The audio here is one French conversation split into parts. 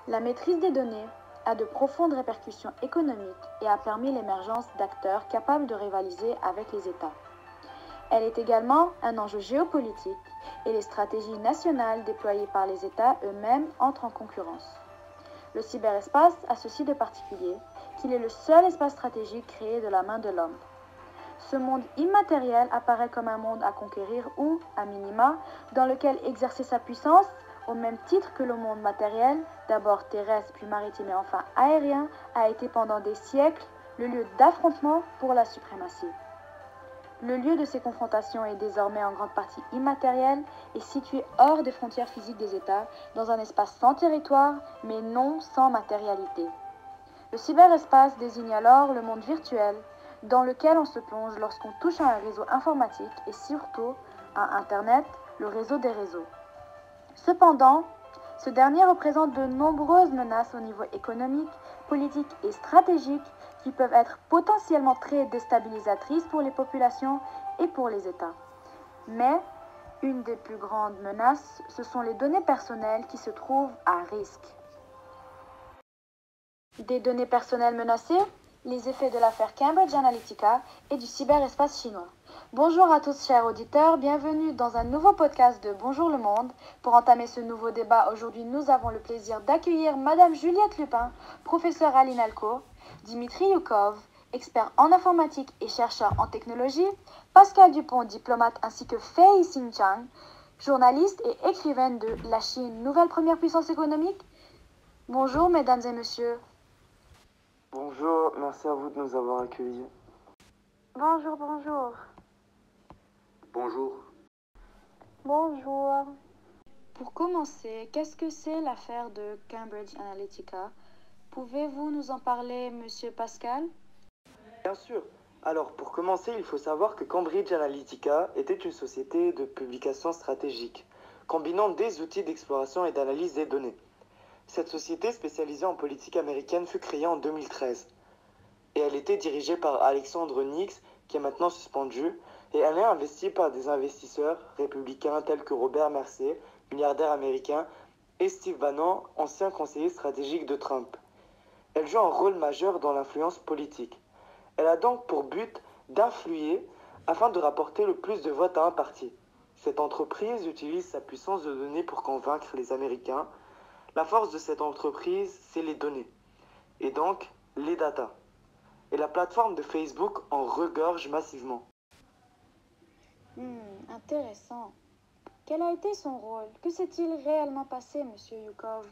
La maîtrise des données a de profondes répercussions économiques et a permis l'émergence d'acteurs capables de rivaliser avec les États. Elle est également un enjeu géopolitique et les stratégies nationales déployées par les États eux-mêmes entrent en concurrence. Le cyberespace a ceci de particulier qu'il est le seul espace stratégique créé de la main de l'homme. Ce monde immatériel apparaît comme un monde à conquérir ou, à minima, dans lequel exercer sa puissance, au même titre que le monde matériel, d'abord terrestre puis maritime et enfin aérien, a été pendant des siècles le lieu d'affrontement pour la suprématie. Le lieu de ces confrontations est désormais en grande partie immatériel et situé hors des frontières physiques des États, dans un espace sans territoire, mais non sans matérialité. Le cyberespace désigne alors le monde virtuel dans lequel on se plonge lorsqu'on touche à un réseau informatique et surtout à Internet, le réseau des réseaux. Cependant, ce dernier représente de nombreuses menaces au niveau économique, politique et stratégique qui peuvent être potentiellement très déstabilisatrices pour les populations et pour les États. Mais une des plus grandes menaces, ce sont les données personnelles qui se trouvent à risque. Des données personnelles menacées, les effets de l'affaire Cambridge Analytica et du cyberespace chinois. Bonjour à tous chers auditeurs, bienvenue dans un nouveau podcast de Bonjour le Monde. Pour entamer ce nouveau débat, aujourd'hui nous avons le plaisir d'accueillir Madame Juliette Lupin, professeure à l'INALCO, Dimitri Yukov, expert en informatique et chercheur en technologie, Pascal Dupont, diplomate, ainsi que Fei Xinchang, journaliste et écrivaine de La Chine, nouvelle première puissance économique. Bonjour mesdames et messieurs. Bonjour, merci à vous de nous avoir accueillis. Bonjour, bonjour. Bonjour. Bonjour. Pour commencer, qu'est-ce que c'est l'affaire de Cambridge Analytica? Pouvez-vous nous en parler, monsieur Pascal? Bien sûr. Alors, pour commencer, il faut savoir que Cambridge Analytica était une société de publication stratégique, combinant des outils d'exploration et d'analyse des données. Cette société spécialisée en politique américaine fut créée en 2013. Et elle était dirigée par Alexandre Nix, qui est maintenant suspendu, et elle est investie par des investisseurs républicains tels que Robert Mercer, milliardaire américain, et Steve Bannon, ancien conseiller stratégique de Trump. Elle joue un rôle majeur dans l'influence politique. Elle a donc pour but d'influer afin de rapporter le plus de votes à un parti. Cette entreprise utilise sa puissance de données pour convaincre les Américains. La force de cette entreprise, c'est les données, et donc les datas. Et la plateforme de Facebook en regorge massivement. Intéressant. Quel a été son rôle? Que s'est-il réellement passé, monsieur Yukov?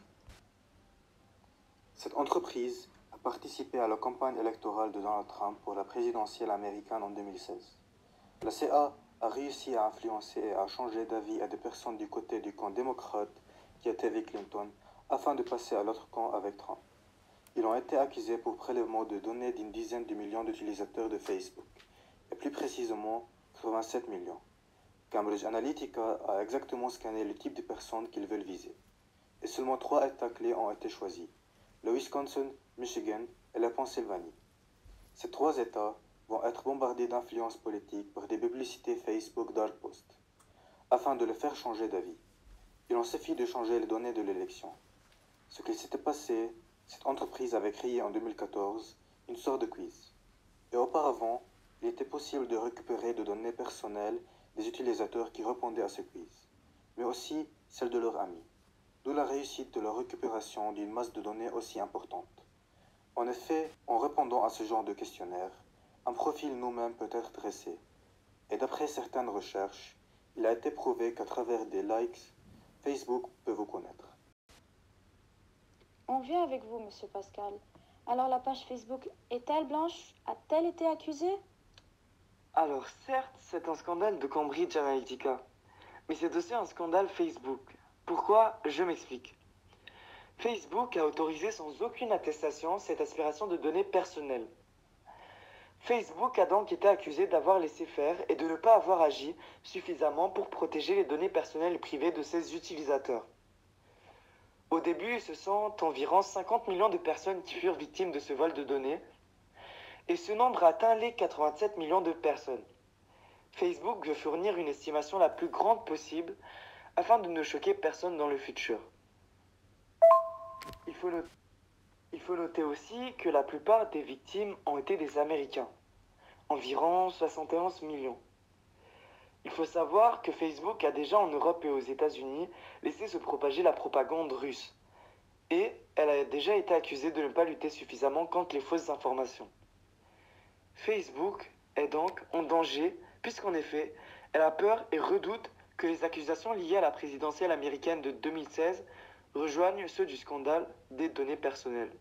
Cette entreprise a participé à la campagne électorale de Donald Trump pour la présidentielle américaine en 2016. La CA a réussi à influencer et à changer d'avis à des personnes du côté du camp démocrate qui étaient avec Clinton afin de passer à l'autre camp avec Trump. Ils ont été accusés pour prélèvement de données d'une dizaine de millions d'utilisateurs de Facebook, et plus précisément 87 millions. Cambridge Analytica a exactement scanné le type de personnes qu'ils veulent viser. Et seulement 3 États clés ont été choisis: le Wisconsin, Michigan et la Pennsylvanie. Ces 3 États vont être bombardés d'influence politique par des publicités Facebook Dark Post, afin de les faire changer d'avis. Il en suffit de changer les données de l'élection. Ce qu'il s'était passé, cette entreprise avait créé en 2014 une sorte de quiz. Et auparavant, il était possible de récupérer des données personnelles des utilisateurs qui répondaient à ce quiz, mais aussi celles de leurs amis. D'où la réussite de la récupération d'une masse de données aussi importante. En effet, en répondant à ce genre de questionnaire, un profil nous-mêmes peut être dressé. Et d'après certaines recherches, il a été prouvé qu'à travers des likes, Facebook peut vous connaître. On vient avec vous, monsieur Pascal. Alors la page Facebook est-elle blanche? A-t-elle été accusée? Alors certes, c'est un scandale de Cambridge Analytica, mais c'est aussi un scandale Facebook. Pourquoi? Je m'explique. Facebook a autorisé sans aucune attestation cette aspiration de données personnelles. Facebook a donc été accusé d'avoir laissé faire et de ne pas avoir agi suffisamment pour protéger les données personnelles et privées de ses utilisateurs. Au début, ce sont environ 50 millions de personnes qui furent victimes de ce vol de données, et ce nombre atteint les 87 millions de personnes. Facebook veut fournir une estimation la plus grande possible afin de ne choquer personne dans le futur. Il Il faut noter aussi que la plupart des victimes ont été des Américains, environ 71 millions. Il faut savoir que Facebook a déjà en Europe et aux États-Unis laissé se propager la propagande russe, et elle a déjà été accusée de ne pas lutter suffisamment contre les fausses informations. Facebook est donc en danger puisqu'en effet, elle a peur et redoute que les accusations liées à la présidentielle américaine de 2016 rejoignent ceux du scandale des données personnelles.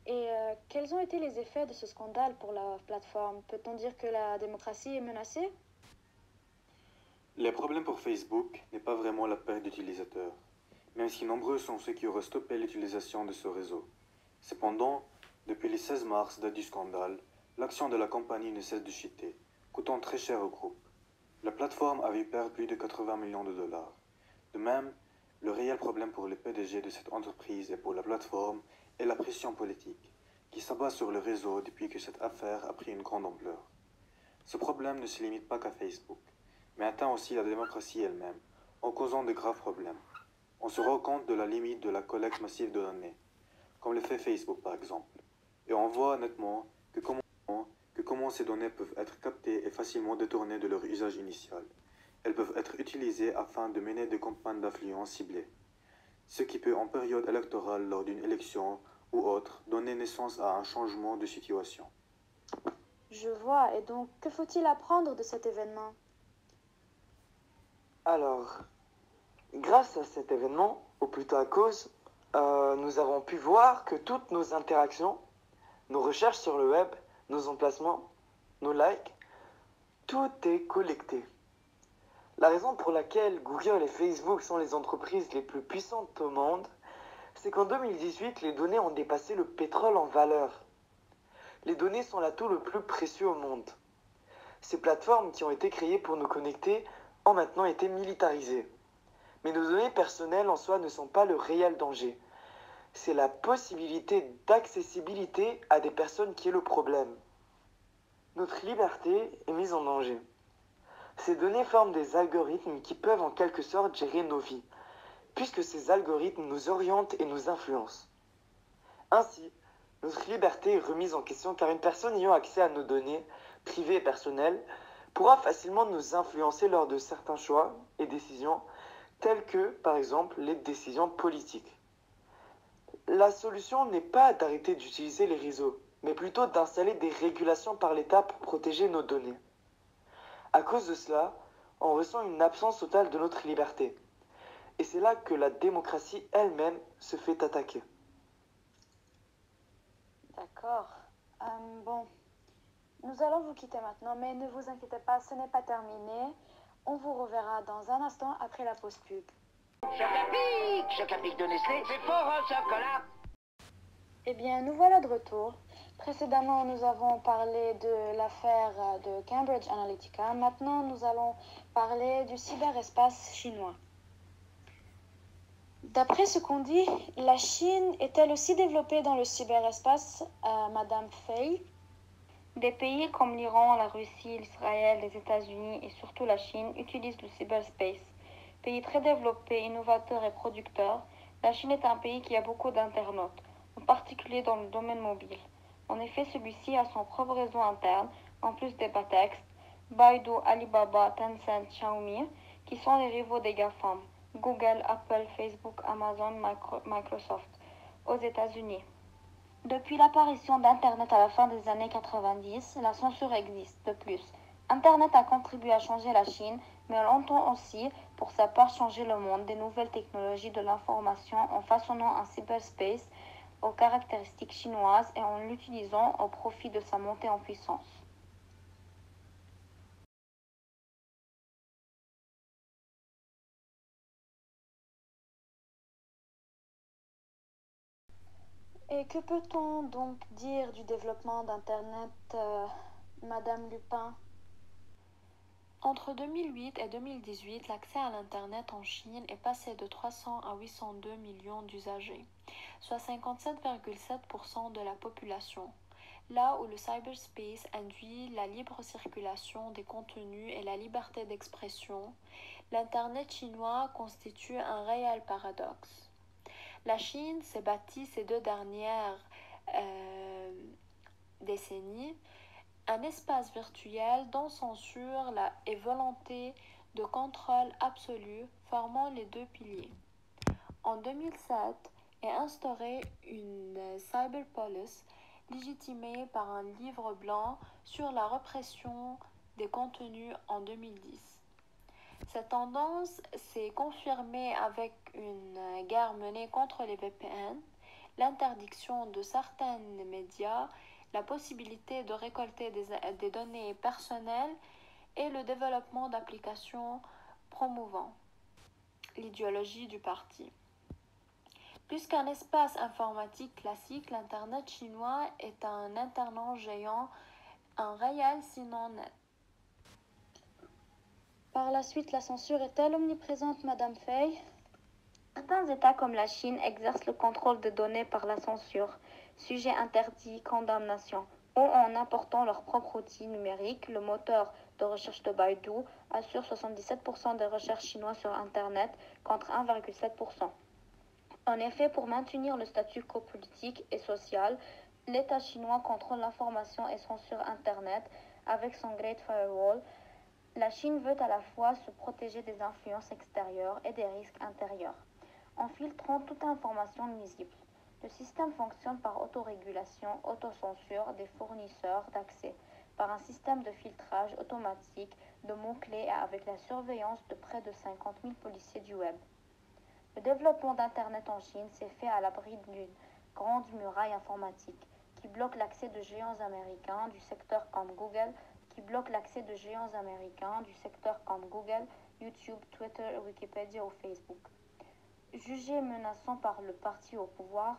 Et quels ont été les effets de ce scandale pour la plateforme? Peut-on dire que la démocratie est menacée? Les problèmes pour Facebook n'est pas vraiment la perte d'utilisateurs, même si nombreux sont ceux qui auraient stoppé l'utilisation de ce réseau. Cependant, depuis le 16 mars, date du scandale, l'action de la compagnie ne cesse de chuter, coûtant très cher au groupe. La plateforme avait perdu plus de 80 millions de dollars. De même, le réel problème pour le PDG de cette entreprise et pour la plateforme est la pression politique, qui s'abat sur le réseau depuis que cette affaire a pris une grande ampleur. Ce problème ne se limite pas qu'à Facebook, mais atteint aussi la démocratie elle-même, en causant de graves problèmes. On se rend compte de la limite de la collecte massive de données, comme le fait Facebook par exemple, et on voit nettement que comment ces données peuvent être captées et facilement détournées de leur usage initial. Elles peuvent être utilisées afin de mener des campagnes d'influence ciblées, ce qui peut en période électorale lors d'une élection ou autre donner naissance à un changement de situation. Je vois, et donc que faut-il apprendre de cet événement? Alors, grâce à cet événement, ou plutôt à cause, nous avons pu voir que toutes nos interactions, nos recherches sur le web, nos emplacements, nos likes, tout est collecté. La raison pour laquelle Google et Facebook sont les entreprises les plus puissantes au monde, c'est qu'en 2018, les données ont dépassé le pétrole en valeur. Les données sont l'atout le plus précieux au monde. Ces plateformes qui ont été créées pour nous connecter ont maintenant été militarisées. Mais nos données personnelles en soi ne sont pas le réel danger. C'est la possibilité d'accessibilité à des personnes qui est le problème. Notre liberté est mise en danger. Ces données forment des algorithmes qui peuvent en quelque sorte gérer nos vies, puisque ces algorithmes nous orientent et nous influencent. Ainsi, notre liberté est remise en question car une personne ayant accès à nos données privées et personnelles pourra facilement nous influencer lors de certains choix et décisions, telles que, par exemple, les décisions politiques. La solution n'est pas d'arrêter d'utiliser les réseaux, mais plutôt d'installer des régulations par l'État pour protéger nos données. À cause de cela, on ressent une absence totale de notre liberté. Et c'est là que la démocratie elle-même se fait attaquer. D'accord. Bon, nous allons vous quitter maintenant, mais ne vous inquiétez pas, ce n'est pas terminé. On vous reverra dans un instant après la pause pub. Chocapic de Nestlé, c'est pour un chocolat. Eh bien, nous voilà de retour. Précédemment, nous avons parlé de l'affaire de Cambridge Analytica. Maintenant, nous allons parler du cyberespace chinois. D'après ce qu'on dit, la Chine est-elle aussi développée dans le cyberespace, Madame Fay? Des pays comme l'Iran, la Russie, l'Israël, les États-Unis et surtout la Chine utilisent le cyberspace. Pays très développé, innovateur et producteur, la Chine est un pays qui a beaucoup d'internautes, en particulier dans le domaine mobile. En effet, celui-ci a son propre réseau interne, en plus des bas-textes, Baidu, Alibaba, Tencent, Xiaomi, qui sont les rivaux des GAFAM, Google, Apple, Facebook, Amazon, Microsoft, aux États-Unis. Depuis l'apparition d'Internet à la fin des années 90, la censure existe. De plus, Internet a contribué à changer la Chine, mais elle entend aussi, pour sa part, changer le monde des nouvelles technologies de l'information en façonnant un cyberspace aux caractéristiques chinoises et en l'utilisant au profit de sa montée en puissance. Et que peut-on donc dire du développement d'Internet, Madame Lupin? Entre 2008 et 2018, l'accès à l'Internet en Chine est passé de 300 à 802 millions d'usagers, soit 57,7% de la population. Là où le cyberspace induit la libre circulation des contenus et la liberté d'expression, l'Internet chinois constitue un réel paradoxe. La Chine s'est bâtie ces 2 dernières décennies un espace virtuel dont censure et volonté de contrôle absolu formant les 2 piliers. En 2007 est instaurée une cyberpolice légitimée par un livre blanc sur la répression des contenus en 2010. Cette tendance s'est confirmée avec une guerre menée contre les VPN, l'interdiction de certains médias, la possibilité de récolter des données personnelles et le développement d'applications promouvant l'idéologie du parti. Plus qu'un espace informatique classique, l'Internet chinois est un Internet géant, un réel sinon net. Par la suite, la censure est-elle omniprésente, Madame Fay? Certains États comme la Chine exercent le contrôle des données par la censure, sujet interdit, condamnation, ou en important leur propre outil numérique. Le moteur de recherche de Baidu assure 77% des recherches chinoises sur Internet contre 1,7%. En effet, pour maintenir le statu quo politique et social, l'État chinois contrôle l'information et censure Internet avec son Great Firewall. La Chine veut à la fois se protéger des influences extérieures et des risques intérieurs, en filtrant toute information nuisible. Le système fonctionne par autorégulation, autocensure des fournisseurs d'accès, par un système de filtrage automatique de mots-clés et avec la surveillance de près de 50 000 policiers du web. Le développement d'Internet en Chine s'est fait à l'abri d'une grande muraille informatique qui bloque l'accès de géants américains du secteur comme Google, YouTube, Twitter, Wikipédia ou Facebook. Jugés menaçants par le parti au pouvoir,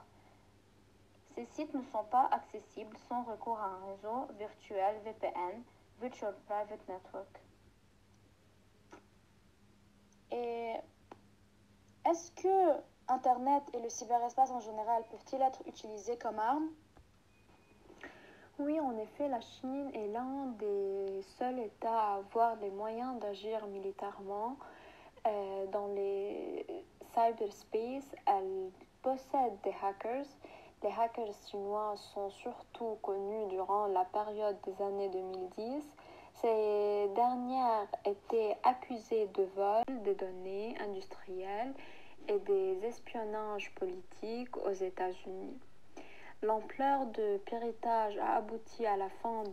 ces sites ne sont pas accessibles sans recours à un réseau virtuel VPN, Virtual Private Network. Et est-ce que Internet et le cyberespace en général peuvent-ils être utilisés comme armes? Oui, en effet, la Chine est l'un des seuls États à avoir les moyens d'agir militairement dans les cyberspace. Elle possède des hackers. Les hackers chinois sont surtout connus durant la période des années 2010. Ces dernières étaient accusées de vol des données industrielles et des espionnages politiques aux États-Unis. L'ampleur de piratage a abouti à la fin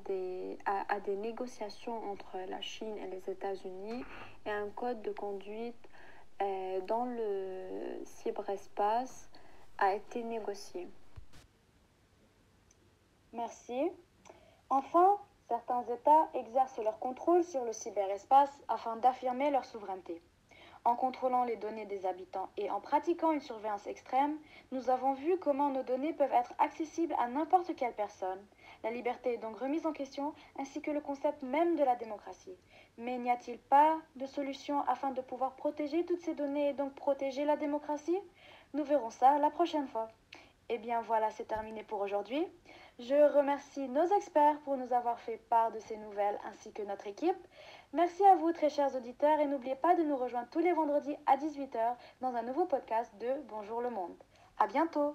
à des négociations entre la Chine et les États-Unis et un code de conduite dans le cyberespace a été négocié. Merci. Enfin, certains États exercent leur contrôle sur le cyberespace afin d'affirmer leur souveraineté. En contrôlant les données des habitants et en pratiquant une surveillance extrême, nous avons vu comment nos données peuvent être accessibles à n'importe quelle personne. La liberté est donc remise en question, ainsi que le concept même de la démocratie. Mais n'y a-t-il pas de solution afin de pouvoir protéger toutes ces données et donc protéger la démocratie? Nous verrons ça la prochaine fois. Eh bien voilà, c'est terminé pour aujourd'hui. Je remercie nos experts pour nous avoir fait part de ces nouvelles ainsi que notre équipe. Merci à vous, très chers auditeurs, et n'oubliez pas de nous rejoindre tous les vendredis à 18h dans un nouveau podcast de Bonjour le Monde. À bientôt!